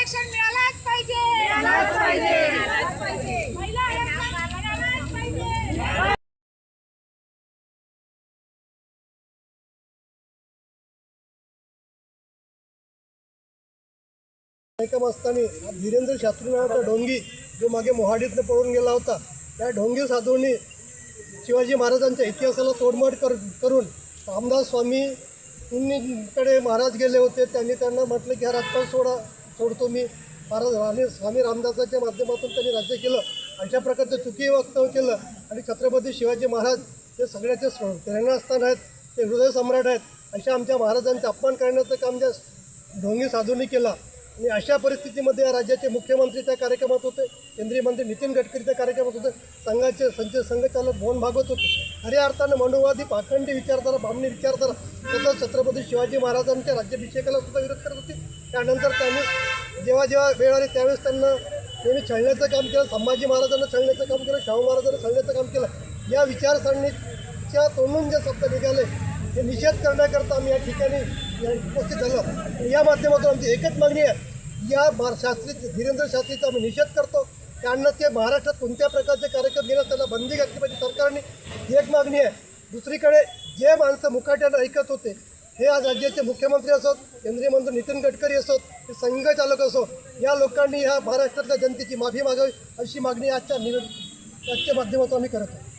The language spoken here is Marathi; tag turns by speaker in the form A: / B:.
A: आरक्षण मिळालंच पाहिजे, मिळालंच पाहिजे, मिळालंच पाहिजे, महिला आरक्षण मिळालंच पाहिजे।
B: असताना धीरेंद्र शास्त्री नावाचा ढोंगी जो मागे मोहाडीतनं पळून गेला होता, त्या ढोंगी साधूंनी शिवाजी महाराजांच्या इतिहासाला तोडमोड करून रामदास स्वामींकडे महाराज गेले होते। त्यांनी त्यांना म्हटलं की हा राजपाट सोडतो मी। महाराज स्वामी रामदासाच्या माध्यमातून त्यांनी राज्य केलं। अशा प्रकारचं चुकी वक्तव्य केलं आणि छत्रपती शिवाजी महाराज हे सगळ्याचे प्रेरणास्थान आहेत, ते हृदय सम्राट आहेत। अशा आमच्या महाराजांचा अपमान करण्याचं काम ज्या ढोंगी साधूंनी केला आणि अशा परिस्थितीमध्ये या राज्याचे मुख्यमंत्री त्या कार्यक्रमात होते, केंद्रीय मंत्री नितीन गडकरी त्या कार्यक्रमात होते, संघाचे संघचालक मोहन भागवत होते। खऱ्या अर्थानं मनुवादी पाखंडी विचारधारा, ब्राह्मणी विचारधारा तसंच छत्रपती शिवाजी महाराजांच्या राज्याभिषेकाला सुद्धा विरोध करत होते। त्यानंतर त्यांनी जेव्हा वेळ आली त्यावेळेस त्यांना नेहमी छळण्याचं काम केलं, संभाजी महाराजांना छळण्याचं काम केलं, शाहू महाराजांना छळण्याचं काम केलं। या विचारसरणीच्या तोंडून जे शब्द निघाले हे निषेध करण्याकरता आम्ही या ठिकाणी उपस्थित झालो। या माध्यमातून आमची एकच मागणी आहे, या धीरेंद्र शास्त्रीचा आम्ही निषेध करतो। त्यांना ते महाराष्ट्रात कोणत्या प्रकारचे कार्यक्रम घेण्यास त्यांना बंदी घातली पाहिजे सरकारने, ही एक मागणी आहे। दुसरीकडे जे माणसं मुकाट्यानं ऐकत होते, हे आज राज्याचे मुख्यमंत्री असोत, केंद्रीय मंत्री नितीन गडकरी असोत, हे संघचालक असो, या लोकांनी ह्या महाराष्ट्रातल्या जनतेची माफी मागावी अशी मागणी आजच्या माध्यमातून आम्ही करत आहोत।